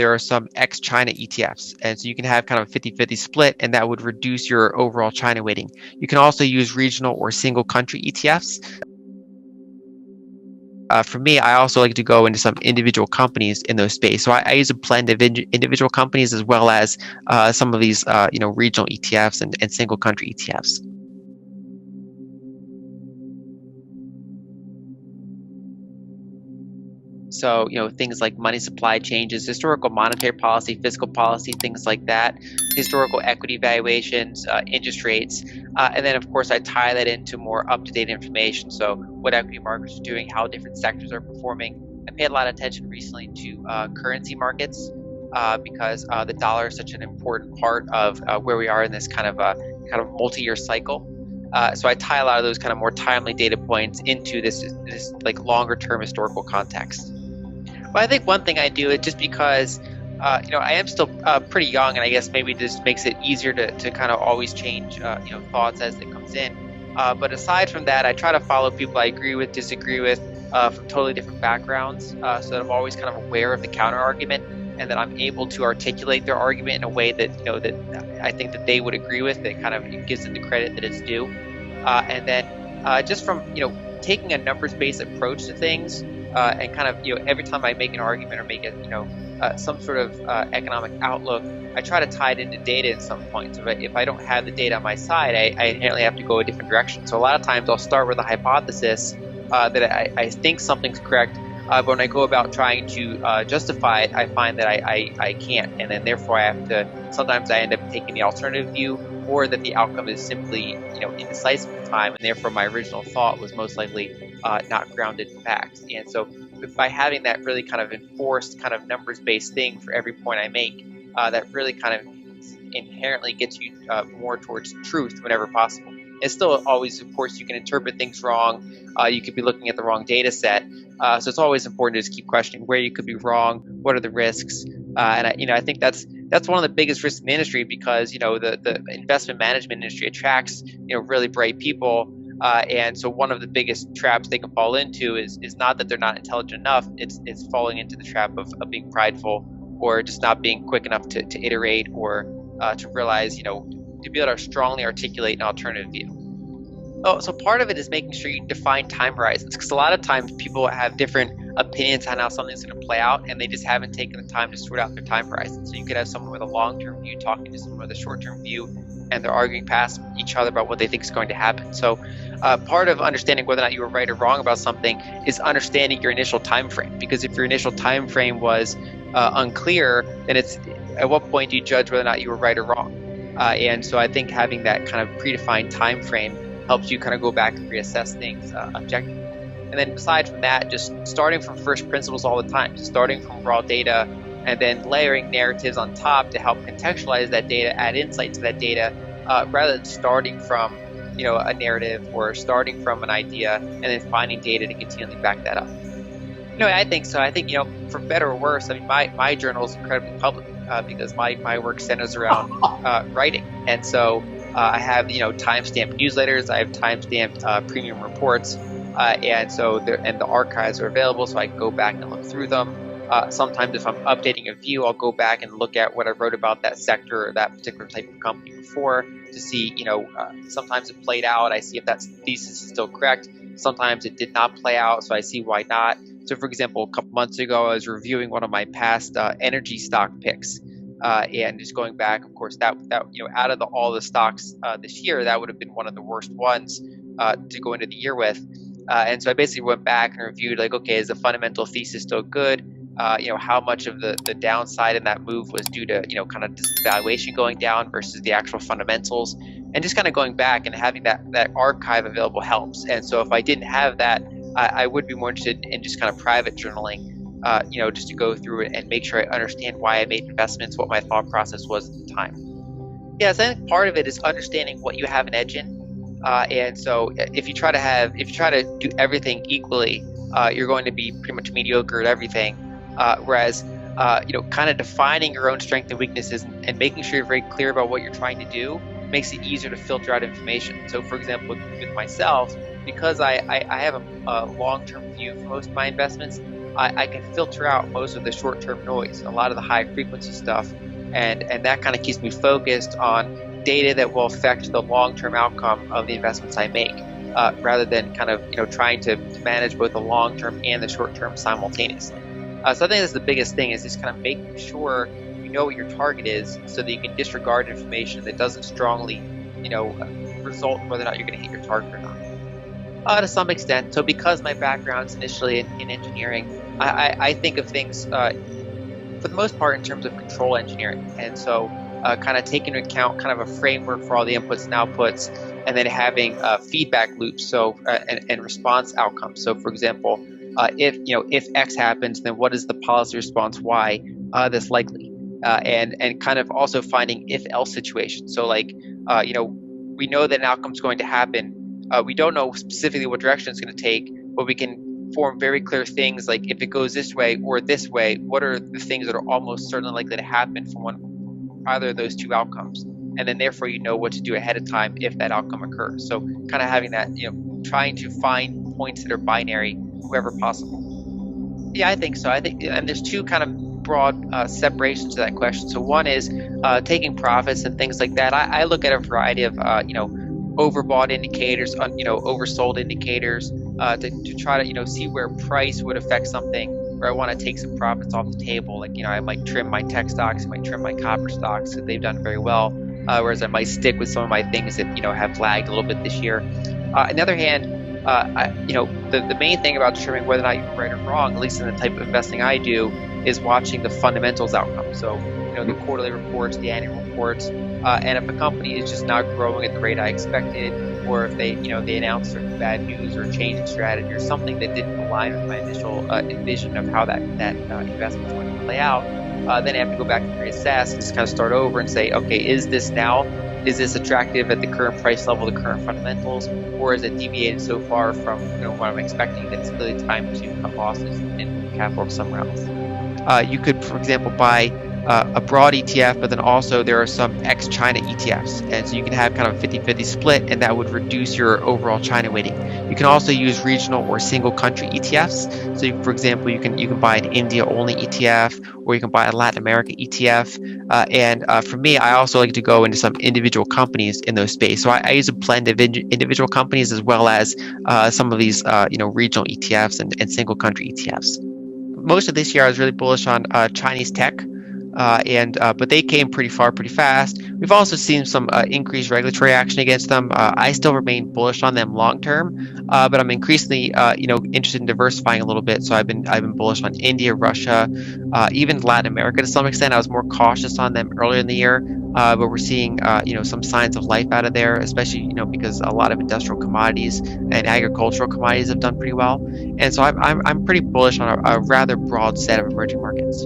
there are some ex-China ETFs. And so you can have kind of a 50-50 split, and that would reduce your overall China weighting. You can also use regional or single country ETFs. For me, I also like to go into some individual companies in those space. So I use a blend of individual companies as well as some of these regional ETFs and single country ETFs. So, things like money supply changes, historical monetary policy, fiscal policy, things like that, historical equity valuations, interest rates. And then, of course, I tie that into more up-to-date information. So what equity markets are doing, how different sectors are performing. I paid a lot of attention recently to currency markets because the dollar is such an important part of where we are in this kind of multi-year cycle. So I tie a lot of those kind of more timely data points into this like longer-term historical context. But I think one thing I do is just because, I am still pretty young, and I guess maybe this makes it easier to kind of always change, thoughts as it comes in. But aside from that, I try to follow people I agree with, disagree with, from totally different backgrounds, so that I'm always kind of aware of the counter argument, and that I'm able to articulate their argument in a way that, that I think that they would agree with, that kind of gives it the credit that it's due. And then just from, taking a numbers-based approach to things, and kind of, every time I make an argument or make it, some sort of economic outlook, I try to tie it into data at some point. So if I don't have the data on my side, I inherently have to go a different direction. So a lot of times I'll start with a hypothesis that I think something's correct, but when I go about trying to justify it, I find that I can't, and then therefore I have to, sometimes I end up taking the alternative view, or that the outcome is simply, indecisive at the time, and therefore my original thought was most likely not grounded in facts. And so by having that really kind of enforced kind of numbers-based thing for every point I make, that really kind of inherently gets you more towards truth whenever possible. It's still always, of course, you can interpret things wrong. You could be looking at the wrong data set. So it's always important to just keep questioning where you could be wrong, what are the risks. And I think that's one of the biggest risks in the industry, because, the investment management industry attracts, really bright people. And so one of the biggest traps they can fall into is not that they're not intelligent enough. It's falling into the trap of being prideful, or just not being quick enough to iterate, or to realize, to be able to strongly articulate an alternative view. Oh, so part of it is making sure you define time horizons, because a lot of times people have different opinions on how something's going to play out, and they just haven't taken the time to sort out their time horizon. So you could have someone with a long-term view talking to someone with a short-term view, and they're arguing past each other about what they think is going to happen. So part of understanding whether or not you were right or wrong about something is understanding your initial time frame, because if your initial time frame was unclear, then it's at what point do you judge whether or not you were right or wrong? And so I think having that kind of predefined time frame helps you kind of go back and reassess things objectively. And then aside from that, just starting from first principles all the time, just starting from raw data, and then layering narratives on top to help contextualize that data, add insight to that data, rather than starting from a narrative or starting from an idea and then finding data to continually back that up. I think so. I think, for better or worse, I mean, my journal is incredibly public because my work centers around writing. And so I have, timestamped newsletters, I have timestamped premium reports, and so the archives are available, so I can go back and look through them. Sometimes if I'm updating a view, I'll go back and look at what I wrote about that sector or that particular type of company before to see, sometimes it played out. I see if that thesis is still correct. Sometimes it did not play out, so I see why not. So, for example, a couple months ago, I was reviewing one of my past energy stock picks, and just going back, of course, that out of all the stocks this year, that would have been one of the worst ones to go into the year with. And so I basically went back and reviewed, like, okay, is the fundamental thesis still good? How much of the downside in that move was due to, kind of just valuation going down versus the actual fundamentals, and just kind of going back and having that archive available helps. And so if I didn't have that, I would be more interested in just kind of private journaling, just to go through it and make sure I understand why I made investments, what my thought process was at the time. Yeah, so I think part of it is understanding what you have an edge in. And so if you try to do everything equally, you're going to be pretty much mediocre at everything. Whereas, kind of defining your own strengths and weaknesses and making sure you're very clear about what you're trying to do makes it easier to filter out information. So, for example, with myself, because I have a long-term view for most of my investments, I can filter out most of the short-term noise and a lot of the high-frequency stuff, and that kind of keeps me focused on data that will affect the long-term outcome of the investments I make, rather than kind of trying to manage both the long-term and the short-term simultaneously. So I think that's the biggest thing, is just kind of making sure you know what your target is, so that you can disregard information that doesn't strongly result in whether or not you're going to hit your target or not. To some extent. So because my background's initially in engineering, I think of things for the most part in terms of control engineering. And so kind of taking into account kind of a framework for all the inputs and outputs, and then having feedback loops, so and response outcomes. So for example, if X happens, then what is the policy response Y that's likely? And kind of also finding if-else situations. So like, we know that an outcome's going to happen. We don't know specifically what direction it's going to take, but we can form very clear things like, if it goes this way or this way, what are the things that are almost certainly likely to happen from either of those two outcomes? And then therefore you know what to do ahead of time if that outcome occurs. So kind of having that, trying to find points that are binary wherever possible. Yeah, I think so. I think, and there's two kind of broad separations to that question. So one is taking profits and things like that. I look at a variety of, overbought indicators, oversold indicators, to try to see where price would affect something, where I want to take some profits off the table. Like, I might trim my tech stocks, I might trim my copper stocks, because they've done very well, whereas I might stick with some of my things that have lagged a little bit this year. On the other hand, the main thing about determining whether or not you're right or wrong, at least in the type of investing I do, is watching the fundamentals outcome. So the quarterly reports, the annual reports, and if a company is just not growing at the rate I expected, or if they announce certain bad news or change in strategy or something that didn't align with my initial envision of how that investment is going to play out, then I have to go back and reassess and just kind of start over and say, okay, is this attractive at the current price level, the current fundamentals, or is it deviated so far from what I'm expecting that it's really time to cut losses and capital somewhere else? You could, for example, buy a broad ETF, but then also there are some ex-China ETFs. And so you can have kind of a 50-50 split, and that would reduce your overall China weighting. You can also use regional or single country ETFs. So for example, you can buy an India-only ETF, or you can buy a Latin America ETF. And for me, I also like to go into some individual companies in those space. So I use a blend of individual companies as well as some of these regional ETFs and single country ETFs. Most of this year, I was really bullish on Chinese tech, but they came pretty far pretty fast. We've also seen some increased regulatory action against them. I still remain bullish on them long term, but I'm increasingly interested in diversifying a little bit. So I've been bullish on India, Russia, even Latin America to some extent. I was more cautious on them earlier in the year, but we're seeing some signs of life out of there, especially because a lot of industrial commodities and agricultural commodities have done pretty well. And so I'm pretty bullish on a rather broad set of emerging markets.